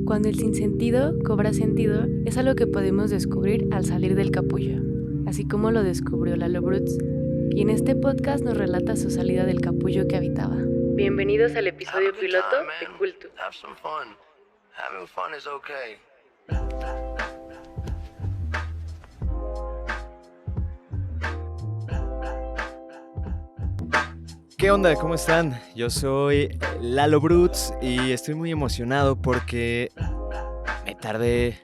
Cuando el sinsentido cobra sentido, es algo que podemos descubrir al salir del capullo, así como lo descubrió Lalo Brutz, y en este podcast nos relata su salida del capullo que habitaba. Bienvenidos al episodio piloto de Cultu. Have some fun. Having fun is okay. ¿Qué onda? ¿Cómo están? Yo soy Lalo Brutz y estoy muy emocionado porque me tardé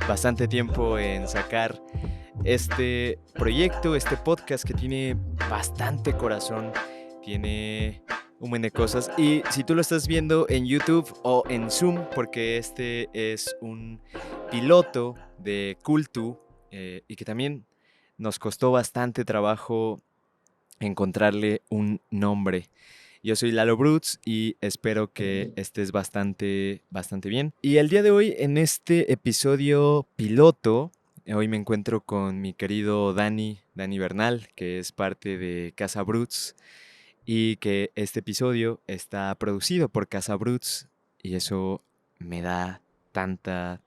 bastante tiempo en sacar este proyecto, este podcast que tiene bastante corazón, tiene un buen de cosas. Y si tú lo estás viendo en YouTube o en Zoom, porque este es un piloto de Cultu y que también nos costó bastante trabajo encontrarle un nombre. Yo soy Lalo Brutz y espero que estés bastante bien. Y el día de hoy, en este episodio piloto, hoy me encuentro con mi querido Dani Bernal, que es parte de Casa Brutz, y que este episodio está producido por Casa Brutz, y eso me da tanta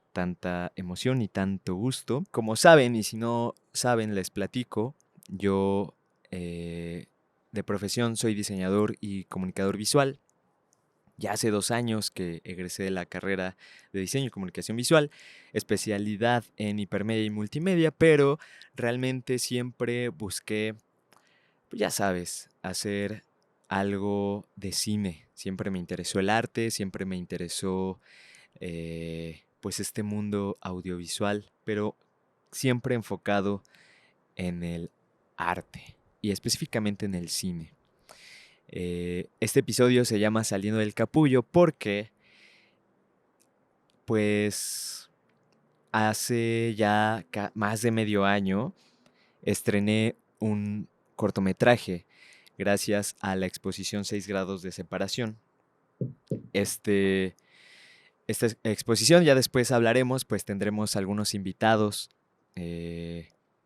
emoción y tanto gusto. Como saben, y si no saben, les platico, yo de profesión soy diseñador y comunicador visual. Ya hace 2 años que egresé de la carrera de diseño y comunicación visual, especialidad en hipermedia y multimedia, pero realmente siempre busqué, pues ya sabes, hacer algo de cine. Siempre me interesó el arte, siempre me interesó pues este mundo audiovisual, pero siempre enfocado en el arte y específicamente en el cine. Este episodio se llama Saliendo del Capullo porque pues hace ya más de medio año estrené un cortometraje gracias a la exposición 6 grados de separación. Esta exposición, ya después hablaremos, pues tendremos algunos invitados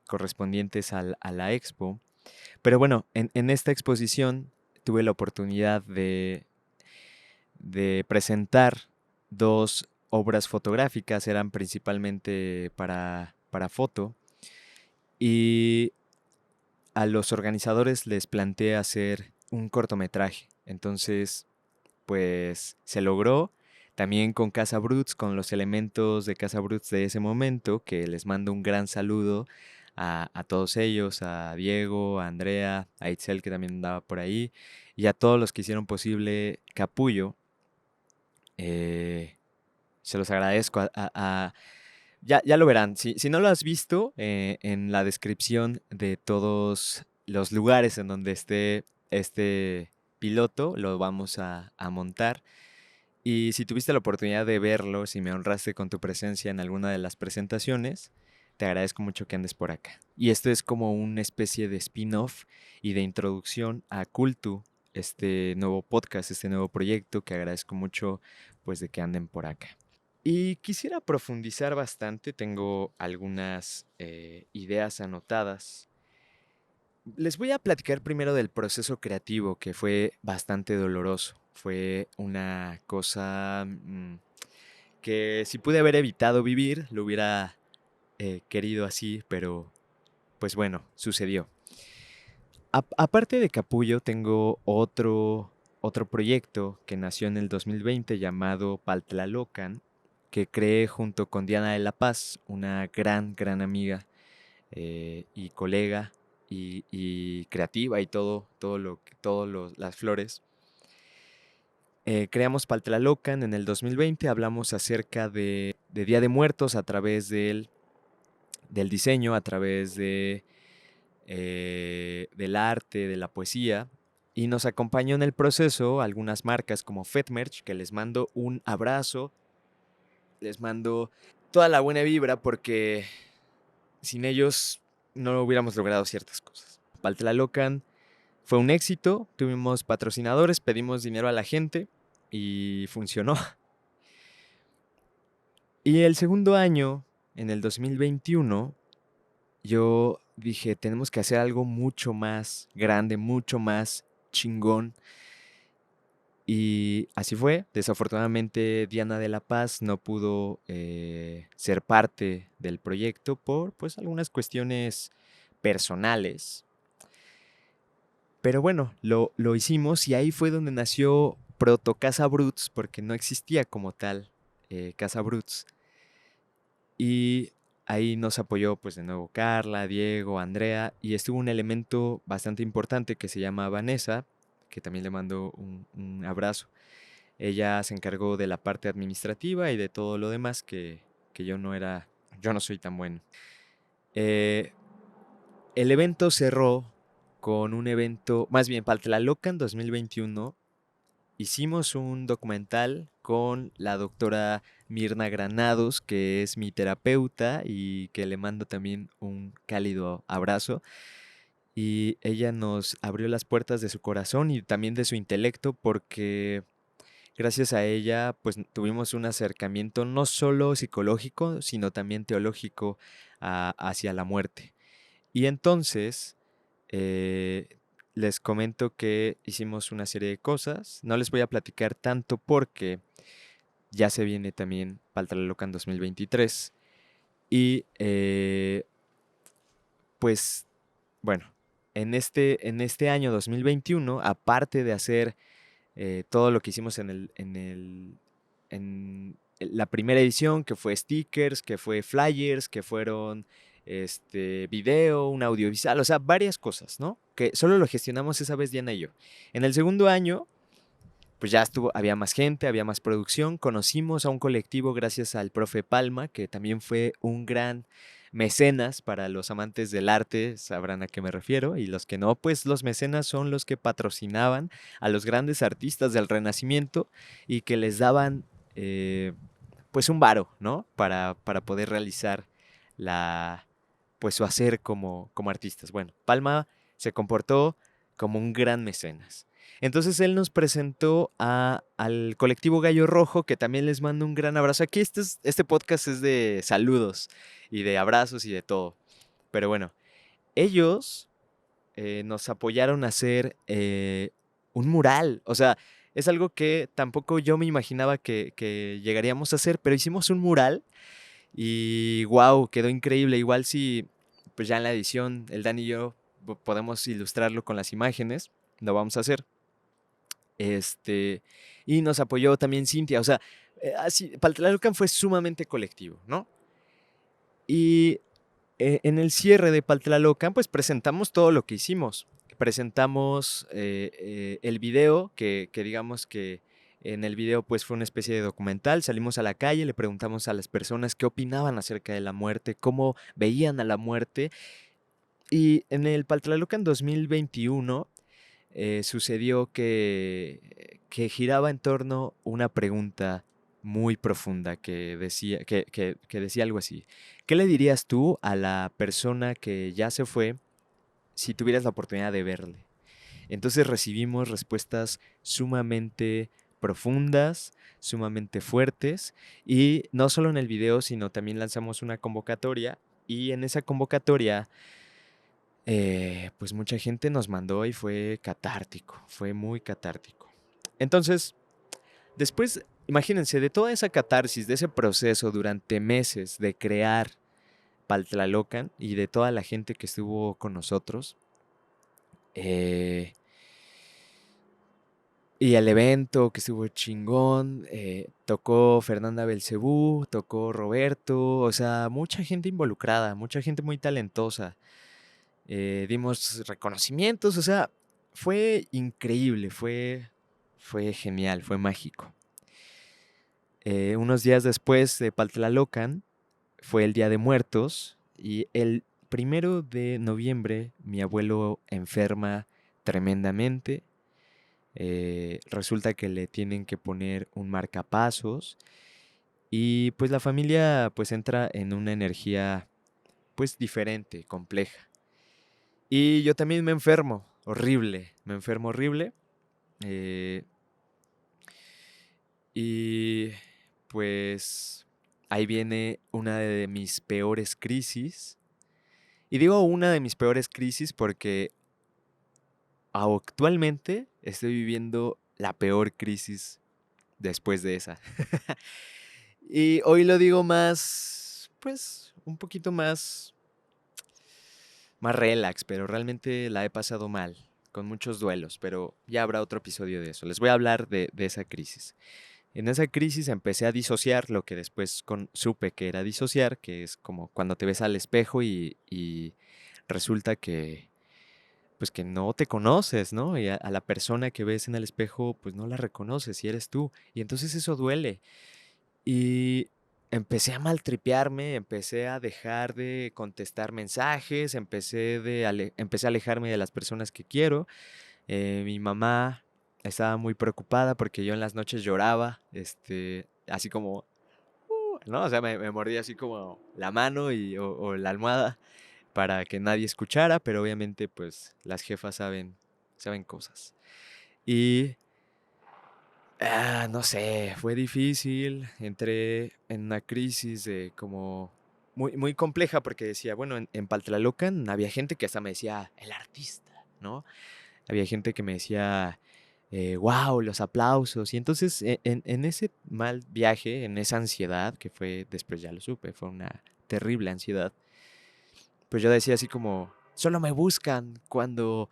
correspondientes a la expo. Pero bueno, en esta exposición tuve la oportunidad de presentar 2 obras fotográficas, eran principalmente para foto, y a los organizadores les planteé hacer un cortometraje. Entonces, pues se logró, también con Casa Brutz, con los elementos de Casa Brutz de ese momento, que les mando un gran saludo a todos ellos, a Diego, a Andrea, a Itzel, que también andaba por ahí, y a todos los que hicieron posible Capullo. Se los agradezco. Ya lo verán. Si no lo has visto, en la descripción de todos los lugares en donde esté este piloto, lo vamos a montar. Y si tuviste la oportunidad de verlo, si me honraste con tu presencia en alguna de las presentaciones, te agradezco mucho que andes por acá. Y esto es como una especie de spin-off y de introducción a Cultu, este nuevo podcast, este nuevo proyecto que agradezco mucho pues de que anden por acá. Y quisiera profundizar bastante, tengo algunas ideas anotadas. Les voy a platicar primero del proceso creativo, que fue bastante doloroso. Fue una cosa que si pude haber evitado vivir, lo hubiera querido así, pero pues bueno, sucedió. Aparte de Capullo, tengo otro proyecto que nació en el 2020 llamado Paltlalocan, que creé junto con Diana de la Paz, una gran amiga y colega y creativa y todas las flores. Creamos Paltlalocan en el 2020, hablamos acerca de Día de Muertos a través del diseño, a través del arte, de la poesía, y nos acompañó en el proceso algunas marcas como FetMerch, que les mando un abrazo, les mando toda la buena vibra porque sin ellos no hubiéramos logrado ciertas cosas. Paltlalocan fue un éxito, tuvimos patrocinadores, pedimos dinero a la gente y funcionó. Y el segundo año, en el 2021, yo dije, tenemos que hacer algo mucho más grande, mucho más chingón. Y así fue. Desafortunadamente Diana de la Paz no pudo ser parte del proyecto por pues algunas cuestiones personales. Pero bueno, lo hicimos y ahí fue donde nació Proto Casa Bruts, porque no existía como tal Casa Bruts. Y ahí nos apoyó pues de nuevo Carla, Diego, Andrea, y estuvo un elemento bastante importante que se llama Vanessa, que también le mando un abrazo. Ella se encargó de la parte administrativa y de todo lo demás que yo no soy tan bueno. Eh, el evento cerró con un evento, más bien para Tlalocan 2021, hicimos un documental con la doctora Mirna Granados, que es mi terapeuta y que le mando también un cálido abrazo. Y ella nos abrió las puertas de su corazón y también de su intelecto porque gracias a ella pues tuvimos un acercamiento no solo psicológico, sino también teológico hacia la muerte. Y entonces eh, les comento que hicimos una serie de cosas. No les voy a platicar tanto porque ya se viene también Paltalalocan 2023. Y pues bueno, en este año 2021, aparte de hacer todo lo que hicimos en la primera edición, que fue stickers, que fue flyers, que fueron video, un audiovisual, o sea, varias cosas, ¿no? Que solo lo gestionamos esa vez Diana y yo. En el segundo año, pues ya había más gente, había más producción, conocimos a un colectivo gracias al profe Palma, que también fue un gran mecenas para los amantes del arte, sabrán a qué me refiero, y los que no, pues los mecenas son los que patrocinaban a los grandes artistas del Renacimiento y que les daban pues un varo, ¿no? Para poder realizar pues su hacer como artistas. Bueno, Palma se comportó como un gran mecenas. Entonces él nos presentó al colectivo Gallo Rojo, que también les mando un gran abrazo. Aquí este podcast es de saludos y de abrazos y de todo. Pero bueno, ellos nos apoyaron a hacer un mural. O sea, es algo que tampoco yo me imaginaba que llegaríamos a hacer, pero hicimos un mural y wow, quedó increíble. Igual si pues ya en la edición el Dan y yo podemos ilustrarlo con las imágenes, lo vamos a hacer. Y nos apoyó también Cintia, o sea, así, Paltalalocan fue sumamente colectivo, ¿no? Y en el cierre de Paltalalocan, pues presentamos todo lo que hicimos. Presentamos el video, que digamos que en el video pues fue una especie de documental. Salimos a la calle, le preguntamos a las personas qué opinaban acerca de la muerte, cómo veían a la muerte. Y en el Paltalalocan 2021 sucedió que giraba en torno a una pregunta muy profunda que decía algo así. ¿Qué le dirías tú a la persona que ya se fue si tuvieras la oportunidad de verle? Entonces recibimos respuestas sumamente profundas, sumamente fuertes, y no solo en el video, sino también lanzamos una convocatoria, y en esa convocatoria pues mucha gente nos mandó y fue catártico, fue muy catártico. Entonces, después, imagínense, de toda esa catarsis, de ese proceso durante meses de crear Paltlalocan y de toda la gente que estuvo con nosotros, y el evento que estuvo chingón, tocó Fernanda Belcebú, tocó Roberto, o sea, mucha gente involucrada, mucha gente muy talentosa. Dimos reconocimientos, o sea, fue increíble, fue genial, fue mágico. Unos días después de Paltlalocan fue el Día de Muertos y el 1 de noviembre mi abuelo enferma tremendamente. Resulta que le tienen que poner un marcapasos y pues la familia pues entra en una energía pues diferente, compleja. Y yo también me enfermo horrible. eh, y pues ahí viene una de mis peores crisis. Y digo una de mis peores crisis porque actualmente estoy viviendo la peor crisis después de esa. Y hoy lo digo más, pues, un poquito más relax, pero realmente la he pasado mal, con muchos duelos, pero ya habrá otro episodio de eso. Les voy a hablar de esa crisis. En esa crisis empecé a disociar lo que después supe que era disociar, que es como cuando te ves al espejo y resulta que, pues que no te conoces, ¿no? Y a la persona que ves en el espejo, pues no la reconoces y eres tú. Y entonces eso duele. Y empecé a maltripearme, empecé a dejar de contestar mensajes, empecé a alejarme de las personas que quiero. Mi mamá estaba muy preocupada porque yo en las noches lloraba, así como, ¿no? O sea, me mordía así como la mano o la almohada para que nadie escuchara, pero obviamente pues las jefas saben cosas. Y no sé, fue difícil, entré en una crisis de como muy, muy compleja porque decía, bueno, en Paltlalocan había gente que hasta me decía, el artista, ¿no? Había gente que me decía, wow, los aplausos. Y entonces en ese mal viaje, en esa ansiedad, que fue, después ya lo supe, fue una terrible ansiedad, pues yo decía así como, solo me buscan cuando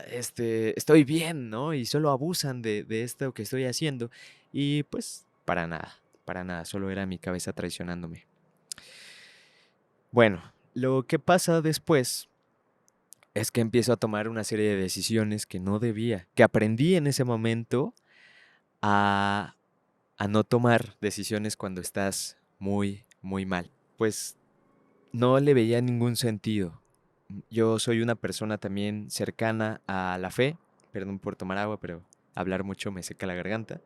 estoy bien, ¿no? Y solo abusan de esto que estoy haciendo. Y pues para nada, solo era mi cabeza traicionándome. Bueno, lo que pasa después es que empiezo a tomar una serie de decisiones que no debía, que aprendí en ese momento a, a no tomar decisiones cuando estás muy, muy mal. Pues no le veía ningún sentido. Yo soy una persona también cercana a la fe, perdón por tomar agua, pero hablar mucho me seca la garganta.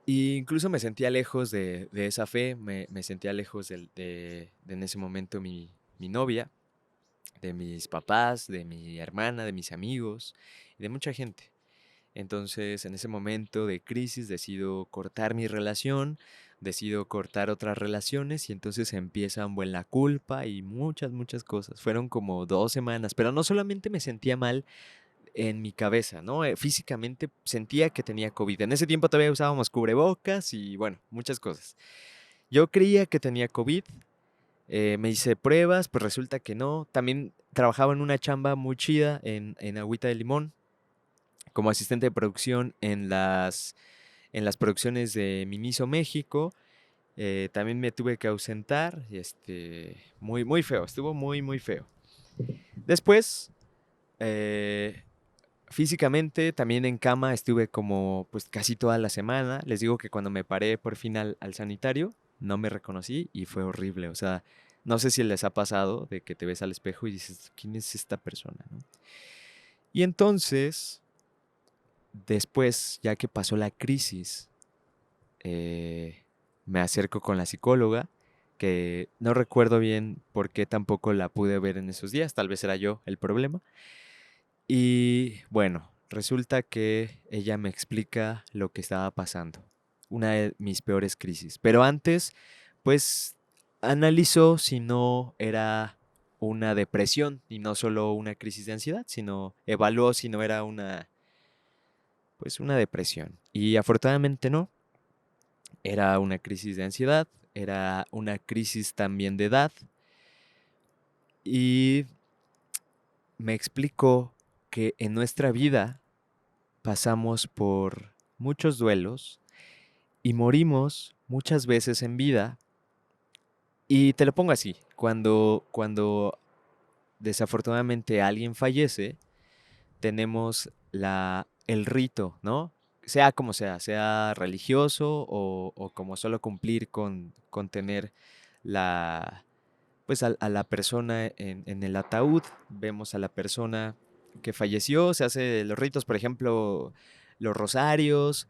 Y incluso me sentía lejos de esa fe, me sentía lejos de en ese momento mi novia, de mis papás, de mi hermana, de mis amigos y de mucha gente. Entonces, en ese momento de crisis decido cortar mi relación, decido cortar otras relaciones y entonces empiezan la culpa y muchas, muchas cosas. Fueron como 2 semanas, pero no solamente me sentía mal en mi cabeza, ¿no? Físicamente sentía que tenía COVID. En ese tiempo todavía usábamos cubrebocas y bueno, muchas cosas. Yo creía que tenía COVID, me hice pruebas, pues resulta que no. También trabajaba en una chamba muy chida en Agüita de Limón como asistente de producción en las producciones de Miniso México. También me tuve que ausentar, muy, muy feo, estuvo muy, muy feo. Después, eh, físicamente, también en cama estuve como pues casi toda la semana. Les digo que cuando me paré por fin al sanitario, no me reconocí y fue horrible. O sea, no sé si les ha pasado de que te ves al espejo y dices, ¿quién es esta persona? ¿No? Y entonces, después, ya que pasó la crisis, me acerco con la psicóloga, que no recuerdo bien por qué tampoco la pude ver en esos días, tal vez era yo el problema. Y bueno, resulta que ella me explica lo que estaba pasando, una de mis peores crisis. Pero antes, pues, analizó si no era una depresión y no solo una crisis de ansiedad, sino evaluó si no era pues una depresión. Y afortunadamente no, era una crisis de ansiedad, era una crisis también de edad y me explicó que en nuestra vida pasamos por muchos duelos y morimos muchas veces en vida. Y te lo pongo así, cuando desafortunadamente alguien fallece, tenemos el rito, ¿no? Sea como sea religioso o como solo cumplir con tener pues a la persona en el ataúd, vemos a la persona que falleció, se hace los ritos, por ejemplo, los rosarios,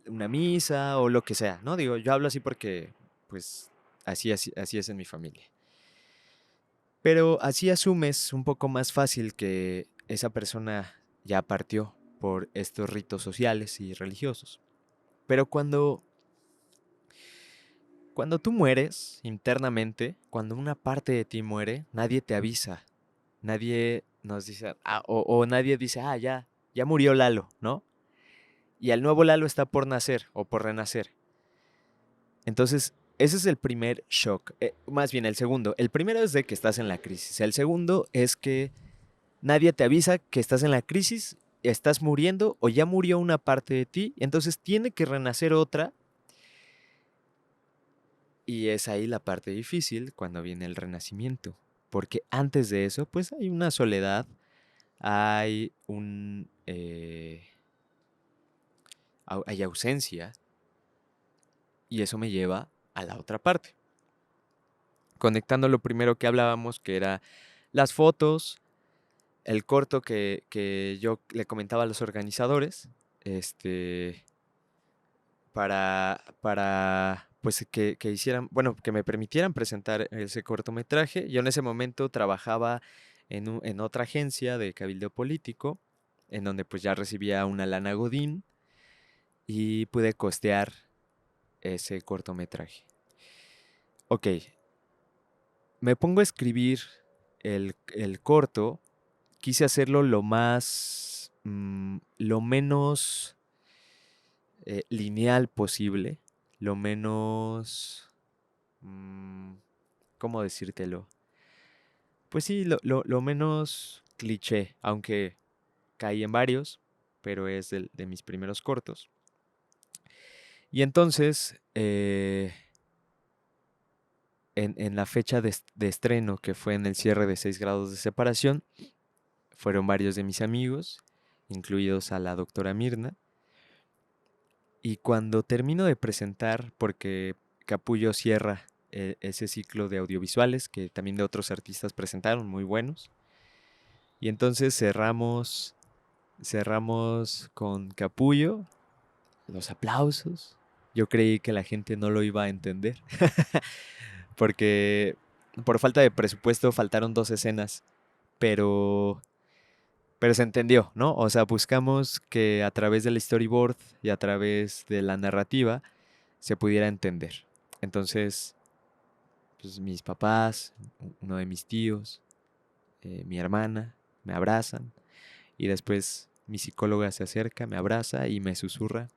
una misa o lo que sea, ¿no? Digo, yo hablo así porque, pues, así es en mi familia. Pero así asumes un poco más fácil que esa persona ya partió por estos ritos sociales y religiosos. Pero cuando tú mueres internamente, cuando una parte de ti muere, nadie te avisa. Nadie nos dice, o nadie dice, ya ya murió Lalo, ¿no? Y el nuevo Lalo está por nacer o por renacer. Entonces, ese es el primer shock. Más bien, el segundo. El primero es de que estás en la crisis. El segundo es que nadie te avisa que estás en la crisis, estás muriendo o ya murió una parte de ti. Entonces, tiene que renacer otra. Y es ahí la parte difícil cuando viene el renacimiento. Porque antes de eso, pues hay una soledad, hay hay ausencia. Y eso me lleva a la otra parte. Conectando lo primero que hablábamos, que era las fotos, el corto que yo le comentaba a los organizadores, para pues que hicieran, bueno, que me permitieran presentar ese cortometraje. Yo en ese momento trabajaba en otra agencia de cabildeo político, en donde pues ya recibía una lana godín y pude costear ese cortometraje. Ok, me pongo a escribir el corto. Quise hacerlo lo menos lineal posible, lo menos, ¿cómo decírtelo? Pues sí, lo menos cliché, aunque caí en varios, pero es de mis primeros cortos. Y entonces, en la fecha de estreno, que fue en el cierre de 6 grados de separación, fueron varios de mis amigos, incluidos a la doctora Mirna. Y cuando termino de presentar, porque Capullo cierra ese ciclo de audiovisuales que también de otros artistas presentaron, muy buenos. Y entonces cerramos con Capullo, los aplausos. Yo creí que la gente no lo iba a entender, porque por falta de presupuesto faltaron 2 escenas, pero se entendió, ¿no? O sea, buscamos que a través del storyboard y a través de la narrativa se pudiera entender. Entonces, pues mis papás, uno de mis tíos, mi hermana, me abrazan y después mi psicóloga se acerca, me abraza y me susurra: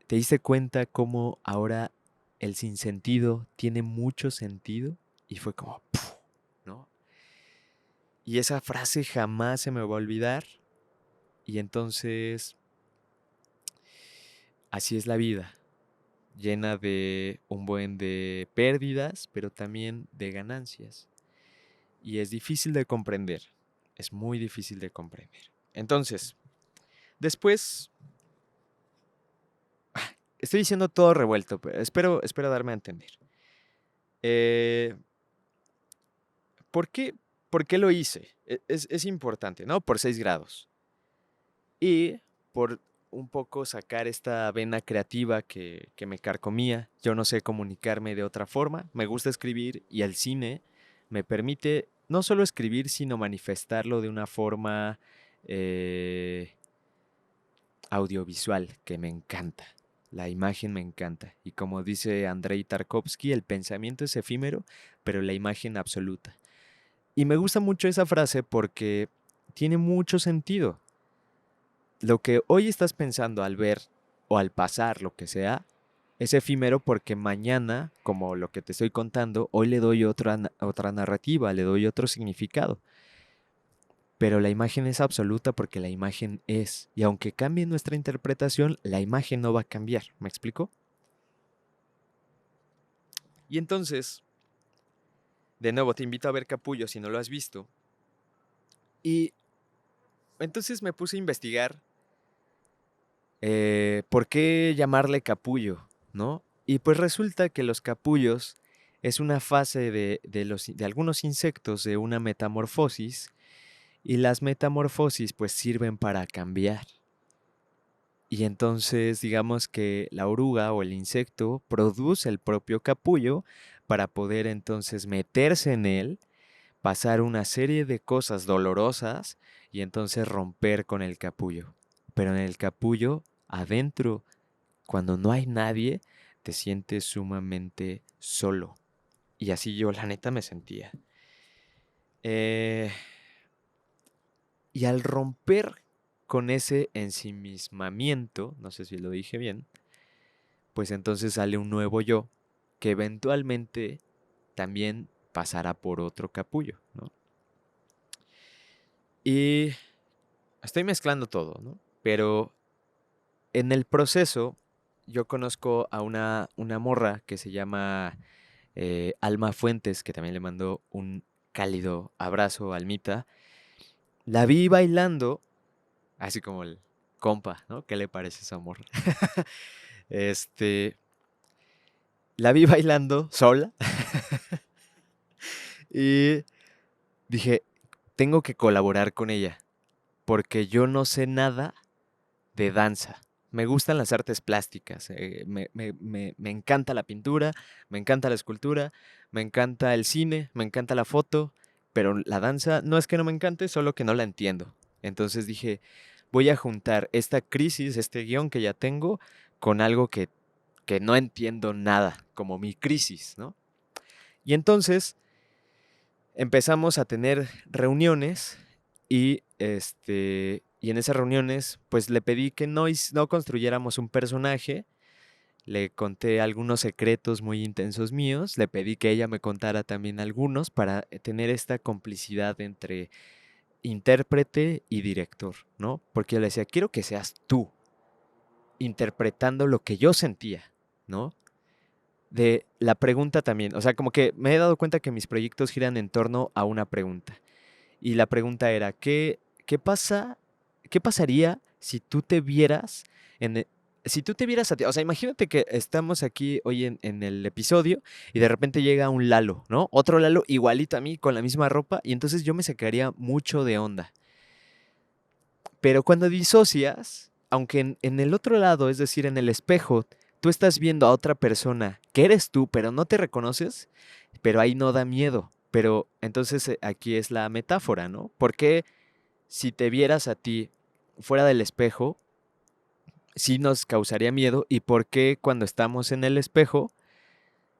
¿te diste cuenta cómo ahora el sinsentido tiene mucho sentido? Y fue como, ¡puf!, ¿no? Y esa frase jamás se me va a olvidar. Y entonces, así es la vida, llena de un buen de pérdidas, pero también de ganancias. Y es difícil de comprender, es muy difícil de comprender. Entonces, después, estoy diciendo todo revuelto, pero espero darme a entender. ¿Por qué lo hice? Es importante, ¿no? Por 6 grados. Y por un poco sacar esta vena creativa que me carcomía. Yo no sé comunicarme de otra forma. Me gusta escribir y el cine me permite no solo escribir, sino manifestarlo de una forma audiovisual que me encanta. La imagen me encanta. Y como dice Andrei Tarkovsky, el pensamiento es efímero, pero la imagen absoluta. Y me gusta mucho esa frase porque tiene mucho sentido. Lo que hoy estás pensando al ver o al pasar, lo que sea, es efímero porque mañana, como lo que te estoy contando, hoy le doy otra narrativa, le doy otro significado. Pero la imagen es absoluta porque la imagen es. Y aunque cambie nuestra interpretación, la imagen no va a cambiar. ¿Me explico? Y entonces, de nuevo, te invito a ver Capullo si no lo has visto. Y entonces me puse a investigar por qué llamarle capullo, ¿no? Y pues resulta que los capullos es una fase de algunos insectos de una metamorfosis, y las metamorfosis pues sirven para cambiar. Y entonces digamos que la oruga o el insecto produce el propio capullo para poder entonces meterse en él, pasar una serie de cosas dolorosas y entonces romper con el capullo. Pero en el capullo, adentro, cuando no hay nadie, te sientes sumamente solo. Y así yo, la neta, me sentía. Y al romper con ese ensimismamiento, no sé si lo dije bien, pues entonces sale un nuevo yo que eventualmente también pasará por otro capullo, ¿no? Y estoy mezclando todo, ¿no? Pero en el proceso yo conozco a una morra que se llama Alma Fuentes, que también le mando un cálido abrazo, Almita. La vi bailando, así como el compa, ¿no? ¿Qué le parece esa morra? Este, la vi bailando sola y dije, tengo que colaborar con ella, porque yo no sé nada de danza. Me gustan las artes plásticas, me encanta la pintura, me encanta la escultura, me encanta el cine, me encanta la foto, pero la danza no es que no me encante, solo que no la entiendo. Entonces dije, voy a juntar esta crisis, este guión que ya tengo, con algo que no entiendo nada, como mi crisis, ¿no? Y entonces empezamos a tener reuniones y en esas reuniones pues le pedí que no construyéramos un personaje, le conté algunos secretos muy intensos míos, le pedí que ella me contara también algunos para tener esta complicidad entre intérprete y director, ¿no? Porque yo le decía, quiero que seas tú interpretando lo que yo sentía, ¿no? De la pregunta también, o sea, como que me he dado cuenta que mis proyectos giran en torno a una pregunta. Y la pregunta era, ¿qué pasaría si tú te vieras si tú te vieras a ti? O sea, imagínate que estamos aquí hoy en el episodio y de repente llega un Lalo, ¿no? Otro Lalo igualito a mí, con la misma ropa, y entonces yo me sacaría mucho de onda. Pero cuando disocias, aunque en el otro lado, es decir, en el espejo, tú estás viendo a otra persona que eres tú, pero no te reconoces, pero ahí no da miedo. Pero entonces aquí es la metáfora, ¿no? Porque si te vieras a ti fuera del espejo, sí nos causaría miedo, y por qué cuando estamos en el espejo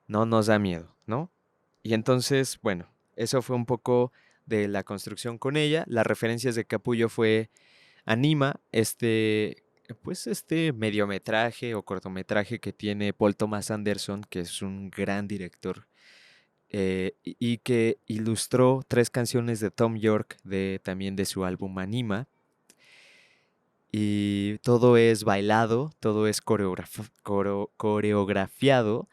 no nos da miedo, ¿no? Y entonces, bueno, eso fue un poco de la construcción con ella. Las referencias de Capullo fue Anima, pues este mediometraje o cortometraje que tiene Paul Thomas Anderson, que es un gran director, y que ilustró 3 canciones de Tom York, también de su álbum Anima. Y todo es bailado, todo es coreografiado.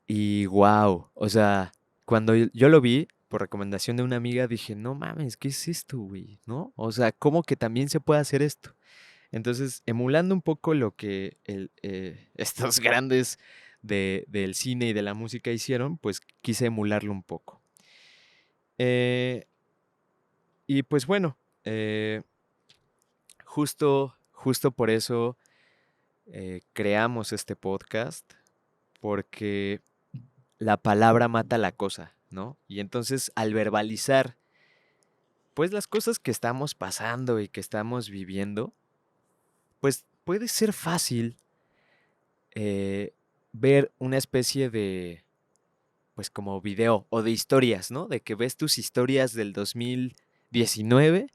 Y wow, o sea, cuando yo lo vi, por recomendación de una amiga, dije, no mames, ¿qué es esto, güey? ¿No? O sea, ¿cómo que también se puede hacer esto? Entonces, emulando un poco lo que estos grandes del cine y de la música hicieron, pues quise emularlo un poco. Y pues bueno, justo por eso creamos este podcast, porque la palabra mata la cosa, ¿no? Y entonces al verbalizar, pues las cosas que estamos pasando y que estamos viviendo, pues puede ser fácil eh, ver una especie de, pues como video o de historias, ¿no? De que ves tus historias del 2019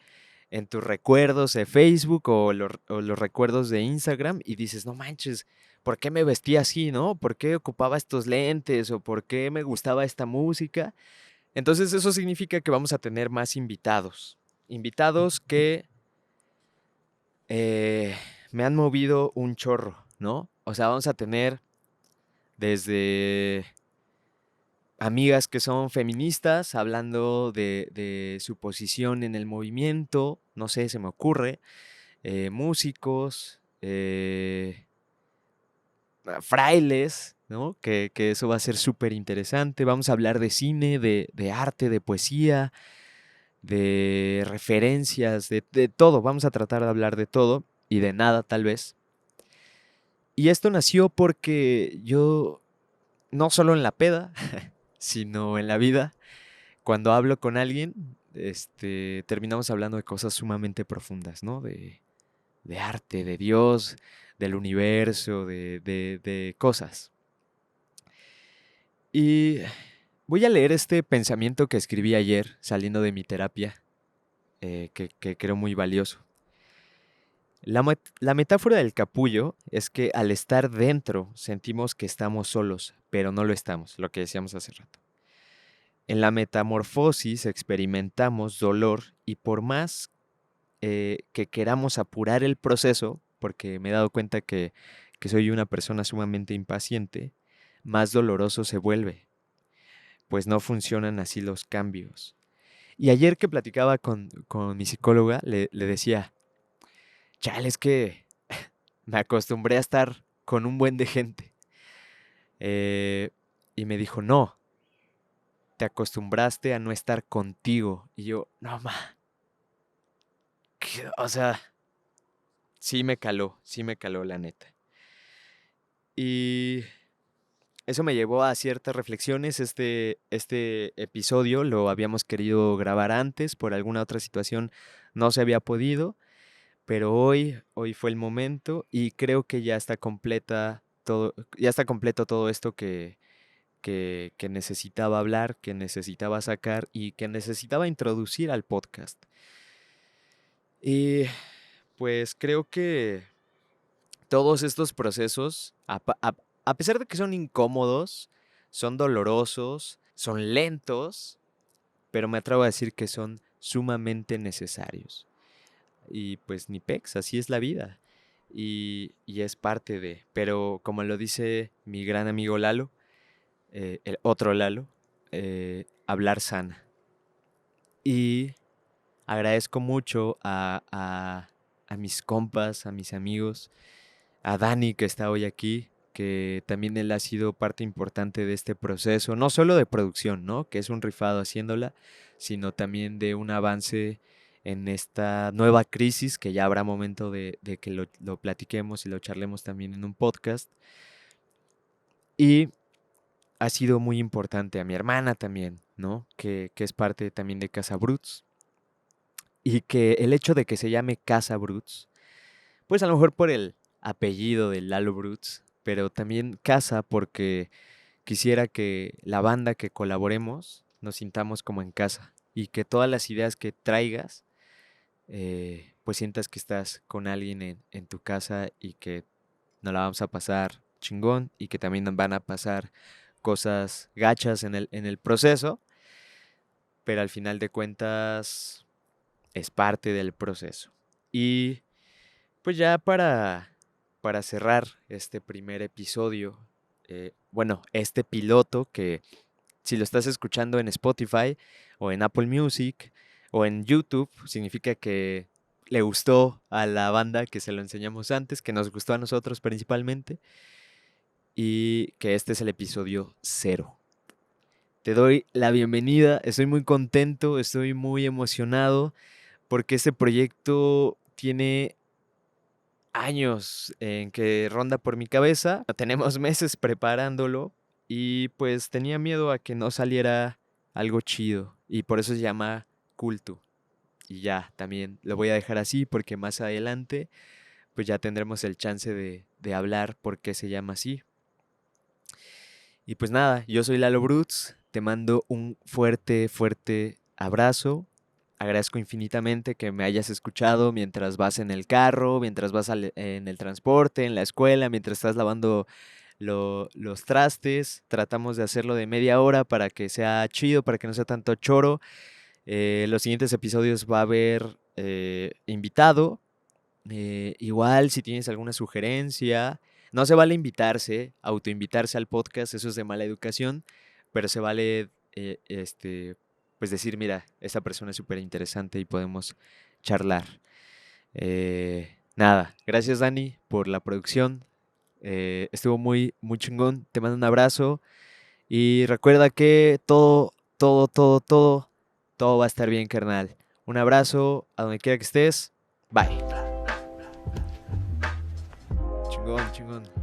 en tus recuerdos de Facebook o los recuerdos de Instagram y dices, no manches, ¿por qué me vestía así, no? ¿Por qué ocupaba estos lentes o por qué me gustaba esta música? Entonces eso significa que vamos a tener más invitados que me han movido un chorro, ¿no? O sea, vamos a tener desde amigas que son feministas hablando de su posición en el movimiento, no sé, se me ocurre, músicos, frailes, ¿no? Que eso va a ser súper interesante. Vamos a hablar de cine, de arte, de poesía, de referencias, de todo. Vamos a tratar de hablar de todo y de nada tal vez. Y esto nació porque yo, no solo en la peda, sino en la vida, cuando hablo con alguien, terminamos hablando de cosas sumamente profundas, ¿no? De arte, de Dios, del universo, de cosas. Y voy a leer este pensamiento que escribí ayer saliendo de mi terapia, que creo muy valioso. La metáfora del capullo es que al estar dentro sentimos que estamos solos, pero no lo estamos, lo que decíamos hace rato. En la metamorfosis experimentamos dolor y por más que queramos apurar el proceso, porque me he dado cuenta que soy una persona sumamente impaciente, más doloroso se vuelve, pues no funcionan así los cambios. Y ayer que platicaba con mi psicóloga, le decía, chale, es que me acostumbré a estar con un buen de gente. Y me dijo, no, te acostumbraste a no estar contigo. Y yo, no, o sea, sí me caló la neta. Y eso me llevó a ciertas reflexiones. Este episodio lo habíamos querido grabar antes, por alguna otra situación no se había podido, pero hoy fue el momento y creo que ya está completo todo esto que necesitaba hablar, que necesitaba sacar y que necesitaba introducir al podcast. Y pues creo que todos estos procesos, a pesar de que son incómodos, son dolorosos, son lentos, pero me atrevo a decir que son sumamente necesarios. Y pues ni pex, así es la vida. Y es parte de, pero como lo dice mi gran amigo Lalo, el otro Lalo, hablar sana. Y agradezco mucho a mis compas, a mis amigos, a Dani que está hoy aquí, que también él ha sido parte importante de este proceso, no solo de producción, ¿no? Que es un rifado haciéndola, sino también de un avance en esta nueva crisis, que ya habrá momento de que lo platiquemos y lo charlemos también en un podcast. Y ha sido muy importante a mi hermana también, ¿no? Que es parte también de Casa Bruts. Y que el hecho de que se llame Casa Bruts, pues a lo mejor por el apellido de Lalo Bruts, pero también casa porque quisiera que la banda que colaboremos nos sintamos como en casa y que todas las ideas que traigas, pues sientas que estás con alguien en tu casa y que nos la vamos a pasar chingón y que también nos van a pasar cosas gachas en el proceso, pero al final de cuentas es parte del proceso. Y pues ya para cerrar este primer episodio, este piloto que si lo estás escuchando en Spotify o en Apple Music o en YouTube, significa que le gustó a la banda que se lo enseñamos antes, que nos gustó a nosotros principalmente, y que este es el episodio 0. Te doy la bienvenida, estoy muy contento, estoy muy emocionado porque este proyecto tiene años en que ronda por mi cabeza. Tenemos meses preparándolo y pues tenía miedo a que no saliera algo chido y por eso se llama Culto. Y ya, también lo voy a dejar así porque más adelante pues ya tendremos el chance de hablar por qué se llama así. Y pues nada, yo soy Lalo Bruts, te mando un fuerte, fuerte abrazo. Agradezco infinitamente que me hayas escuchado mientras vas en el carro, mientras vas en el transporte, en la escuela, mientras estás lavando los trastes. Tratamos de hacerlo de media hora para que sea chido, para que no sea tanto choro. Los siguientes episodios va a haber invitado. Igual si tienes alguna sugerencia, no se vale autoinvitarse al podcast, eso es de mala educación, pero se vale pues decir, mira, esta persona es súper interesante y podemos charlar. Nada, gracias Dani por la producción, estuvo muy, muy chingón, te mando un abrazo y recuerda que todo va a estar bien, carnal. Un abrazo a donde quiera que estés, bye. Chingón, chingón.